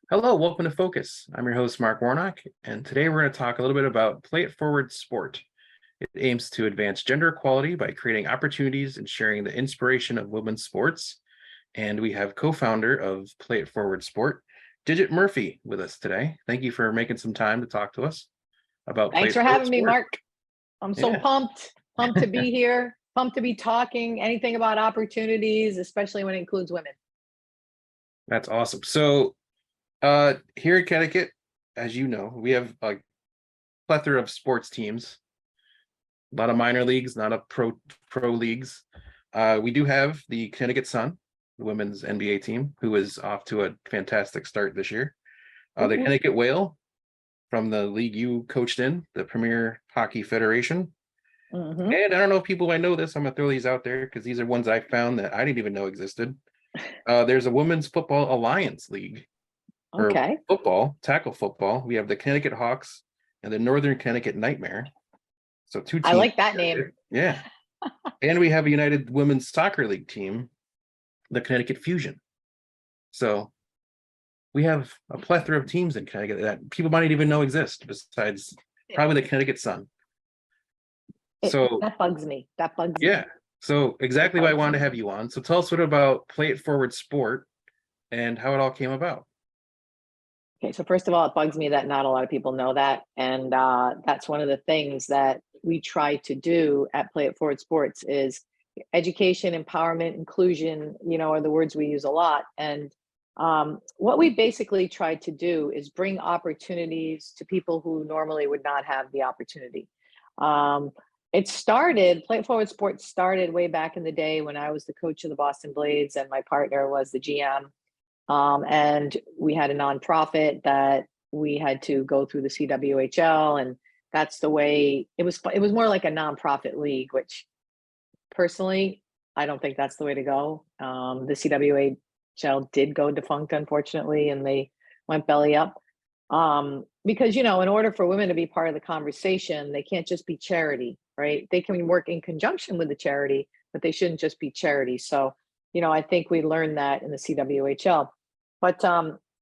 Hello, welcome to Focus. I'm your host, Mark Warnock, and today we're going to talk a little bit about Play It Forward Sport. It aims to advance gender equality by creating opportunities and sharing the inspiration of women's sports. And we have co-founder of Play It Forward Sport, Digit Murphy, with us today. Thank you for making some time to talk to us about Play Thanks It for Forward having me, Sport. Mark. I'm so Yeah, pumped to be here, pumped to be talking anything about opportunities, especially when it includes women. that's awesome. So here in Connecticut, as you know, we have a plethora of sports teams, a lot of minor leagues, not a pro leagues. We do have the Connecticut Sun, the women's NBA team, who is off to a fantastic start this year. The Ooh. Connecticut Whale from the league you coached in, the Premier Hockey Federation. Mhm. And I don't know if people might know this. I'm gonna throw these out there because these are ones I found that I didn't even know existed. There's a Women's Football Alliance League for Okay. football, tackle football. We have the Connecticut Hawks and the Northern Connecticut Nightmare. So two I teams. like that name. Yeah. And we have a United Women's Soccer League team, the Connecticut Fusion. So we have a plethora of teams in Connecticut that people might not even know exist, besides probably the Connecticut Sun. So That bugs me. That bugs yeah, me. so That exactly why I bugs wanted to me. have you on. So tell us what about Play It Forward Sport and how it all came about. Okay, so first of all, it bugs me that not a lot of people know that, and that's one of the things that we try to do at Play It Forward Sports is education, empowerment, inclusion. Are the words we use a lot, and what we basically try to do is bring opportunities to people who normally would not have the opportunity. Um, Play It Forward Sports started way back in the day when I was the coach of the Boston Blades and my partner was the GM, and we had a nonprofit that we had to go through the CWHL, and that's the way it was. It was more like a nonprofit league, which personally, I don't think that's the way to go. The CWHL did go defunct, unfortunately, and they went belly up. Because, in order for women to be part of the conversation, they can't just be charity, right? They can work in conjunction with the charity, but they shouldn't just be charity. So, I think we learned that in the CWHL. But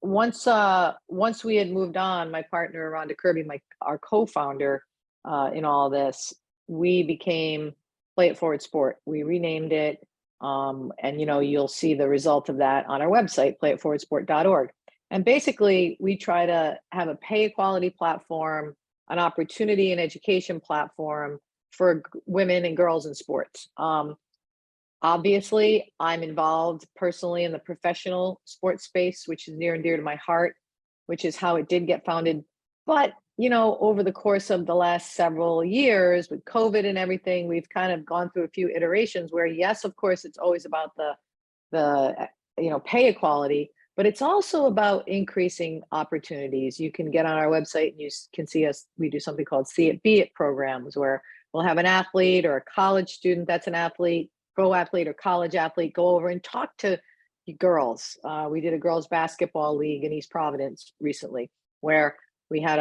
once we had moved on, my partner Rhonda Kirby, our co-founder in all this, we became Play It Forward Sport. We renamed it, and you'll see the result of that on our website, playitforwardsport.org. And basically, we try to have a pay equality platform, an opportunity and education platform for women and girls in sports. Obviously, I'm involved personally in the professional sports space, which is near and dear to my heart, which is how it did get founded. But, over the course of the last several years with COVID and everything, we've kind of gone through a few iterations where, yes, of course, it's always about the pay equality, but it's also about increasing opportunities. You can get on our website and you can see us. We do something called See It, Be It programs where we'll have an athlete or a college student that's an athlete, pro athlete or college athlete, go over and talk to girls. We did a girls basketball league in East Providence recently where we had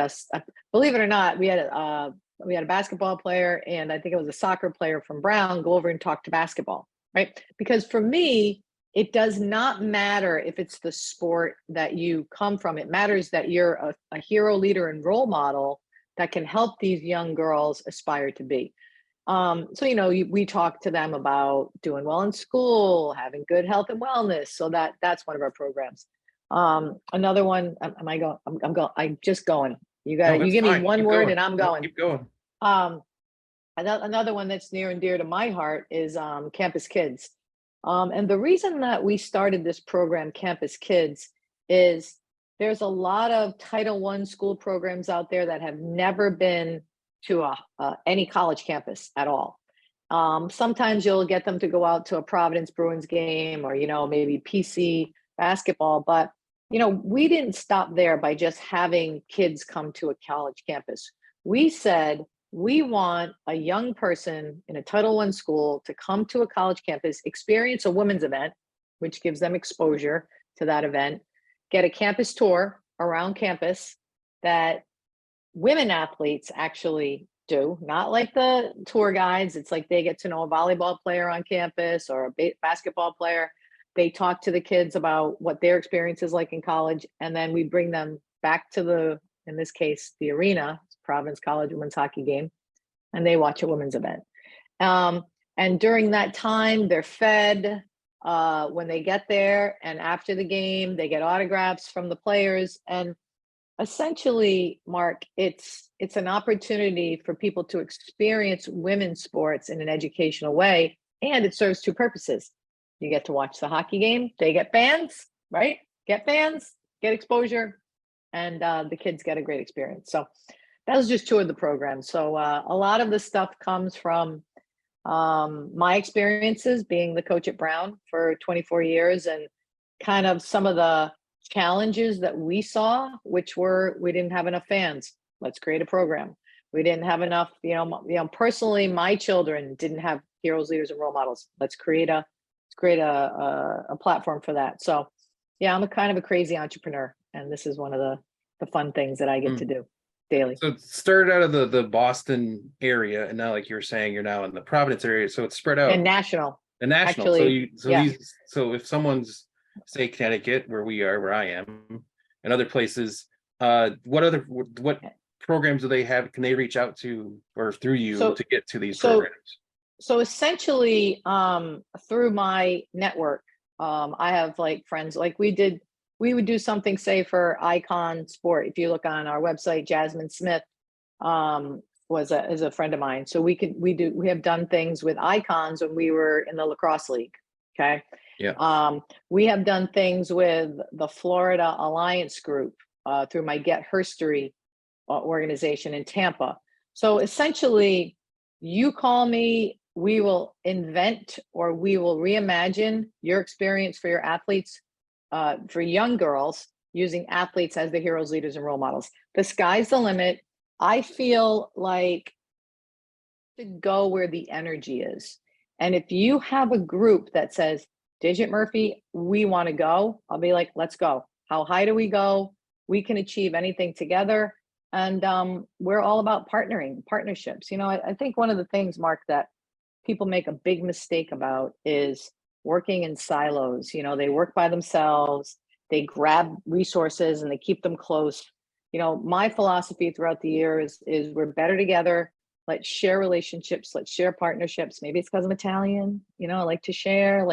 believe it or not, we had a basketball player and I think it was a soccer player from Brown go over and talk to basketball, right? Because for me, it does not matter if it's the sport that you come from. It matters that you're a hero, leader, and role model that can help these young girls aspire to be. We talk to them about doing well in school, having good health and wellness. So that's one of our programs. Another one, am I going? I'm going. I'm just going. No, You that's give me fine. one Keep word going. and I'm No, going. keep going. Um, Another one that's near and dear to my heart is Campus Kids. And the reason that we started this program, Campus Kids, is there's a lot of Title I school programs out there that have never been to any college campus at all. Sometimes you'll get them to go out to a Providence Bruins game or, maybe PC basketball. But, we didn't stop there by just having kids come to a college campus. We said, we want a young person in a Title I school to come to a college campus, experience a women's event, which gives them exposure to that event, get a campus tour around campus that women athletes actually do, not like the tour guides. It's like they get to know a volleyball player on campus or a basketball player. They talk to the kids about what their experience is like in college, and then we bring them back to in this case, the arena, Providence College women's hockey game, and they watch a women's event. And during that time, they're fed when they get there, and after the game, they get autographs from the players. And essentially, Mark, it's an opportunity for people to experience women's sports in an educational way, and it serves two purposes. You get to watch the hockey game, they get fans, right? Get fans, get exposure, and the kids get a great experience. So that was just two of the programs. So a lot of the stuff comes from my experiences being the coach at Brown for 24 years, and kind of some of the challenges that we saw, which were, we didn't have enough fans. Let's create a program. We didn't have enough, personally, my children didn't have heroes, leaders, and role models. Let's create a platform for that. So yeah, I'm a kind of a crazy entrepreneur, and this is one of the fun things that I get to do daily. So it started out of the Boston area, and now, like you were saying, you're now in the Providence area. So it's spread out And national. and national. Actually, So if someone's, say, Connecticut, where I am, and other places, what programs do they have? Can they reach out to or through you to get to these programs? So essentially, through my network, I have like friends, like we would do something, say, for Icon Sport. If you look on our website, Jasmine Smith is a friend of mine. So we have done things with Icons when we were in the lacrosse league. Okay. Yeah. We have done things with the Florida Alliance Group through my Get Herstory organization in Tampa. So essentially, you call me, we will invent or we will reimagine your experience for your athletes, for young girls, using athletes as the heroes, leaders, and role models. The sky's the limit. I feel like to go where the energy is. And if you have a group that says, Digit Murphy, we want to go, I'll be like, let's go. How high do we go? We can achieve anything together. And we're all about partnerships. I think one of the things, Mark, that people make a big mistake about is working in silos. They work by themselves, they grab resources and they keep them close. My philosophy throughout the years is we're better together. Let's share relationships. Let's share partnerships. Maybe it's because I'm Italian. I like to share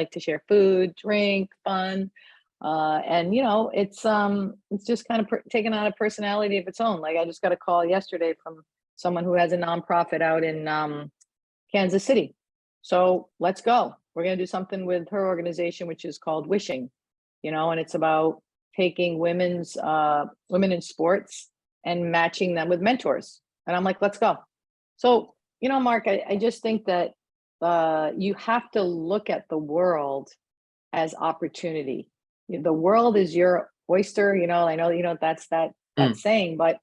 food, drink, fun. And it's just kind of taken on a personality of its own. Like I just got a call yesterday from someone who has a nonprofit out in Kansas City. So let's go. We're going to do something with her organization, which is called Wishing, and it's about taking women in sports and matching them with mentors. And I'm like, let's go. So, Mark, I just think that you have to look at the world as opportunity. The world is your oyster. I know that's that saying, but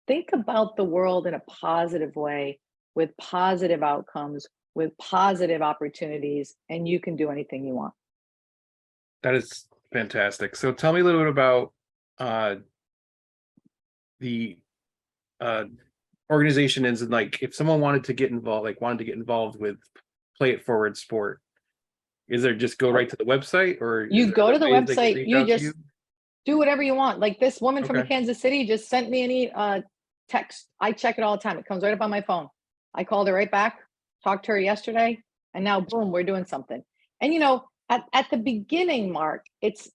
think about the world in a positive way, with positive outcomes, with positive opportunities, and you can do anything you want. That is fantastic. So tell me a little bit about the organization is, like, if someone wanted to get involved with Play It Forward Sport, is there just go right to the website, or you go to the website, you just do whatever you want. Like this woman from Kansas City just sent me a text. I check it all the time. It comes right up on my phone. I called her right back, talked to her yesterday, and now boom, we're doing something. And at the beginning, Mark, it's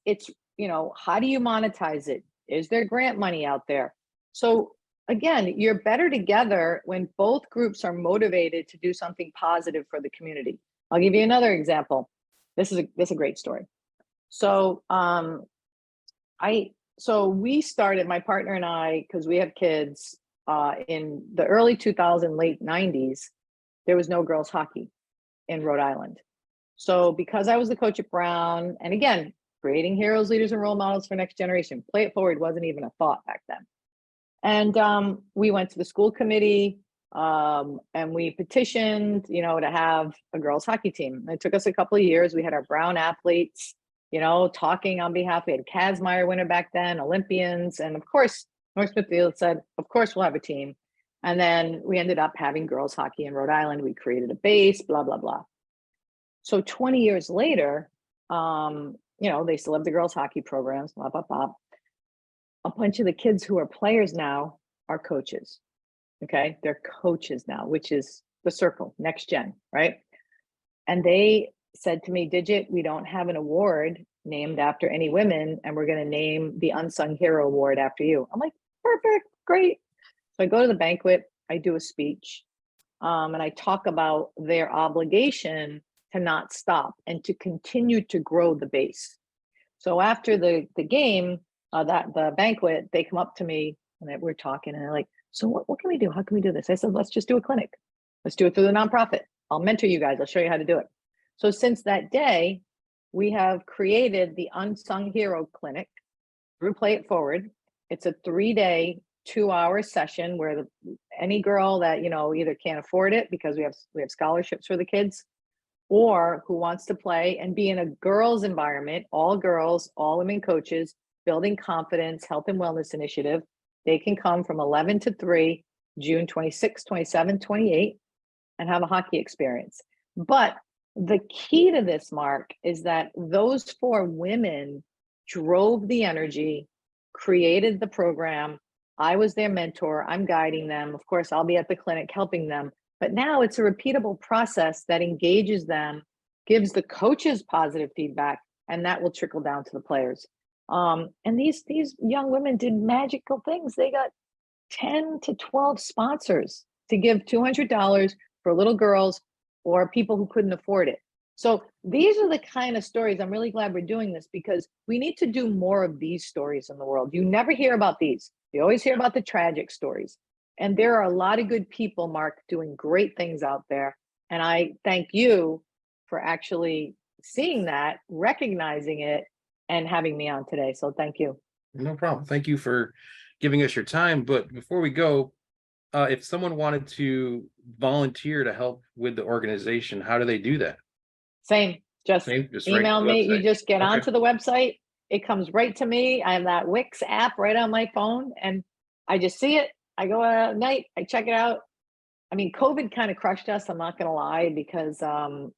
how do you monetize it? Is there grant money out there? So again, you're better together when both groups are motivated to do something positive for the community. I'll give you another example. This is a great story. So we started, my partner and I, because we have kids, in the early 2000s, late 90s, there was no girls hockey in Rhode Island. So because I was the coach at Brown, and again, creating heroes, leaders, and role models for next generation, Play It Forward wasn't even a thought back then. And we went to the school committee, and we petitioned, to have a girls hockey team. It took us a couple of years. We had our Brown athletes, talking on behalf. We had Kazmaier winner back then, Olympians. And of course, North Smithfield said, of course, we'll have a team. And then we ended up having girls hockey in Rhode Island. We created a base, blah, blah, blah. So 20 years later, They still have the girls hockey programs, blah, blah, blah. A bunch of the kids who are players now are coaches. Okay. They're coaches now, which is the circle, next gen, right? And they said to me, Digit, we don't have an award named after any women, and we're going to name the Unsung Hero Award after you. I'm like, perfect, great. So I go to the banquet, I do a speech, and I talk about their obligation to not stop and to continue to grow the base. So after the game, that the banquet, they come up to me and we're talking, and they're like, so what can we do? How can we do this? I said, let's just do a clinic. Let's do it through the nonprofit. I'll mentor you guys. I'll show you how to do it. So since that day, we have created the Unsung Hero Clinic through Play It Forward. It's a 3-day, 2-hour session where any girl that, either can't afford it because we have scholarships for the kids, or who wants to play and be in a girls' environment, all girls, all women coaches, building confidence, health and wellness initiative. They can come from 11 to 3, June 26, 27, 28, and have a hockey experience. But the key to this, Mark, is that those 4 women drove the energy, created the program. I was their mentor. I'm guiding them. Of course, I'll be at the clinic helping them. But now it's a repeatable process that engages them, gives the coaches positive feedback, and that will trickle down to the players. And these young women did magical things. They got 10 to 12 sponsors to give $200 for little girls or people who couldn't afford it. So these are the kind of stories. I'm really glad we're doing this, because we need to do more of these stories in the world. You never hear about these. You always hear about the tragic stories. And there are a lot of good people, Mark, doing great things out there. And I thank you for actually seeing that, recognizing it, and having me on today. So thank you. No problem. Thank you for giving us your time. But before we go, if someone wanted to volunteer to help with the organization, how do they do that? Same, just Right email to the me. You website. just get Okay. onto the website. It comes right to me. I have that Wix app right on my phone, and I just see it. I go at night, I check it out. I mean, COVID kind of crushed us. I'm not going to lie, because, all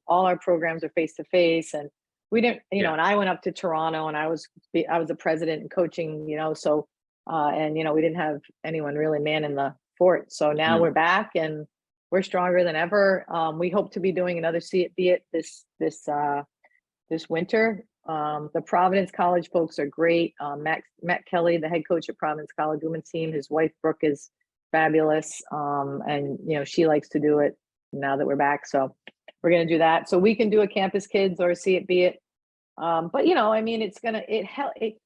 our programs are face to face, and we didn't, Yeah. and I went up to Toronto, and I was the president and coaching, so, we didn't have anyone really manning the fort. So now we're back and we're stronger than ever. We hope to be doing another See It Be It this winter. The Providence College folks are great. Matt Kelly, the head coach at Providence College women's team, his wife Brooke is fabulous. And she likes to do it now that we're back. So we're going to do that. So we can do a Campus Kids or See It Be It. But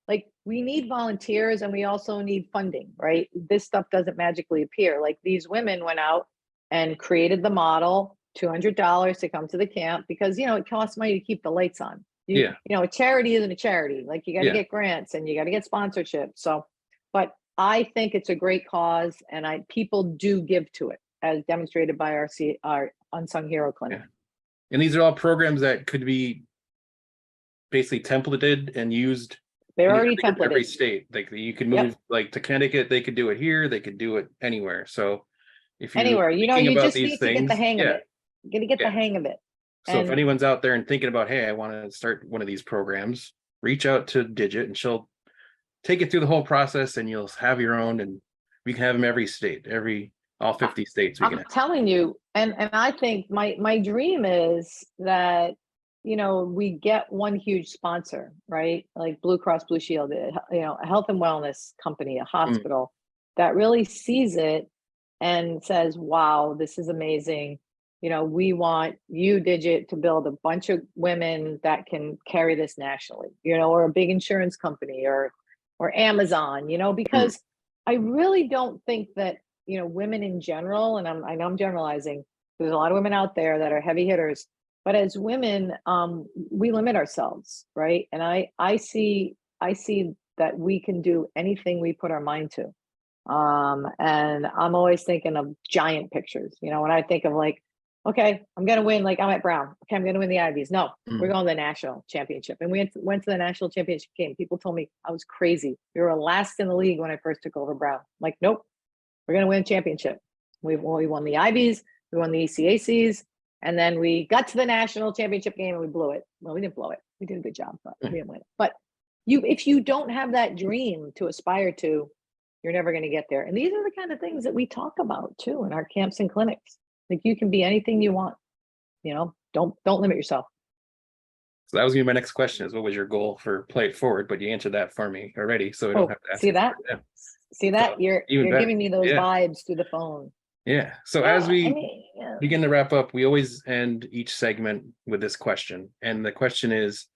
like, we need volunteers, and we also need funding, right? This stuff doesn't magically appear. Like, these women went out and created the model, $200 to come to the camp, because it costs money to keep the lights on. A charity isn't a charity. Like, you got to get grants and you got to get sponsorship. So, but I think it's a great cause, and people do give to it, as demonstrated by our Unsung Hero Clinic. Yeah. And these are all programs that could be basically templated and used. They're already templated. Every state, like, you could move like to Connecticut, they could do it here, they could do it anywhere. So if you're anywhere, you just need to get the hang of yeah. it. You got to get the hang of it. So if anyone's out there and thinking about, hey, I want to start one of these programs, reach out to Digit, and she'll take it through the whole process, and you'll have your own, and we can have them every state, all 50 states. I'm telling you, and I think my dream is that we get one huge sponsor, right? Like Blue Cross Blue Shield, a health and wellness company, a hospital that really sees it and says, wow, this is amazing. We want you, Digit, to build a bunch of women that can carry this nationally, or a big insurance company or Amazon, because I really don't think that, women in general, and I know I'm generalizing, there's a lot of women out there that are heavy hitters, but as women, we limit ourselves, right? And I see that we can do anything we put our mind to. And I'm always thinking of giant pictures, when I think of, like, okay, I'm going to win. Like, I'm at Brown. Okay, I'm going to win the Ivies. No, we're going to the national championship. And we went to the national championship game. People told me I was crazy. We were last in the league when I first took over Brown. I'm like, nope, we're going to win a championship. We won the Ivies. We won the ECACs. And then we got to the national championship game and we blew it. Well, we didn't blow it. We did a good job, but we didn't win it. But if you don't have that dream to aspire to, you're never going to get there. And these are the kind of things that we talk about too in our camps and clinics. Like, you can be anything you want. Don't limit yourself. So that was gonna be my next question, is what was your goal for Play It Forward? But you answered that for me already, so I don't have to ask See it. that? Yeah. See that? So, You're even better. giving me those Yeah. vibes through the phone. Yeah. So Yeah, as we I mean, yeah. begin to wrap up, we always end each segment with this question. And the question is,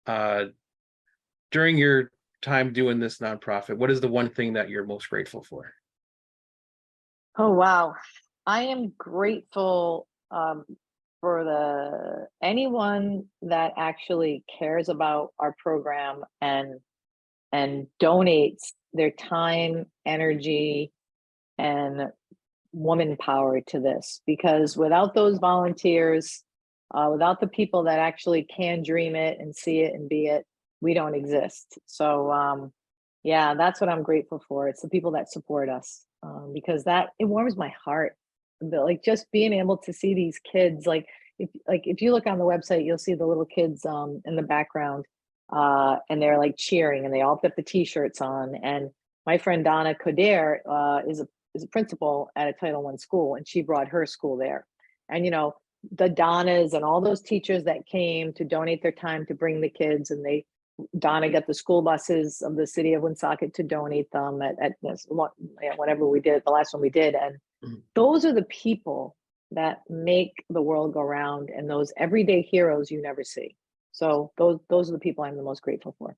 during your time doing this nonprofit, what is the one thing that you're most grateful for? Oh, wow. I am grateful for anyone that actually cares about our program and donates their time, energy, and woman power to this. Because without those volunteers, without the people that actually can dream it and see it and be it, we don't exist. So yeah, that's what I'm grateful for. It's the people that support us, because it warms my heart. But like, just being able to see these kids, if you look on the website, you'll see the little kids in the background, and they're like cheering, and they all put the t-shirts on. And my friend Donna Coder is a principal at a Title I school, and she brought her school there. And the Donnas and all those teachers that came to donate their time to bring the kids, and Donna got the school buses of the city of Woonsocket to donate them at whatever we did, the last one we did. And those are the people that make the world go round, and those everyday heroes you never see. So those are the people I'm the most grateful for.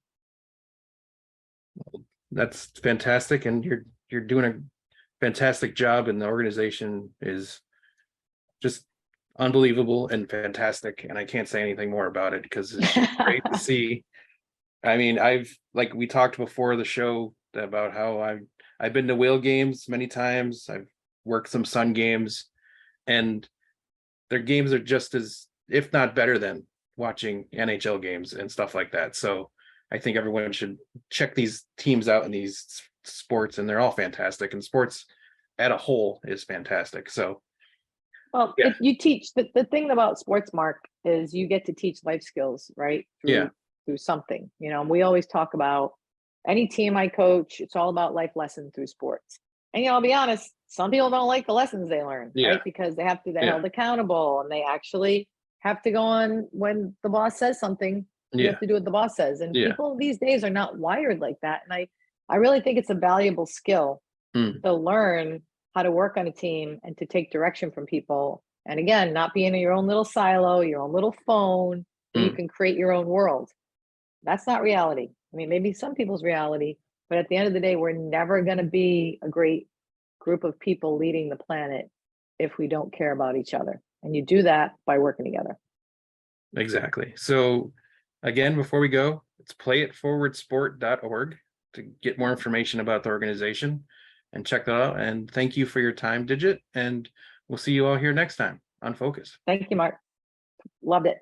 That's fantastic. And you're doing a fantastic job, and the organization is just unbelievable and fantastic. And I can't say anything more about it, because it's just great to see. I mean, like we talked before the show about how I've been to Whale games many times. I've worked some Sun games, and their games are just as, if not better than, watching NHL games and stuff like that. So I think everyone should check these teams out in these sports, and they're all fantastic. And sports at a whole is fantastic. So well, yeah. if you teach, the thing about sports, Mark, is you get to teach life skills, right? Through something. We always talk about any team I coach, it's all about life lessons through sports. And I'll be honest, some people don't like the lessons they learn, right? Because they're held accountable, and they actually have to go on when the boss says something. You have to do what the boss says. And people these days are not wired like that. And I really think it's a valuable skill to learn how to work on a team and to take direction from people. And again, not be in your own little silo, your own little phone, where you can create your own world. That's not reality. I mean, maybe some people's reality, but at the end of the day, we're never going to be a great group of people leading the planet if we don't care about each other. And you do that by working together. Exactly. So again, before we go, it's playitforwardsport.org to get more information about the organization, and check that out. And thank you for your time, Digit. And we'll see you all here next time on Focus. Thank you, Mark. Loved it.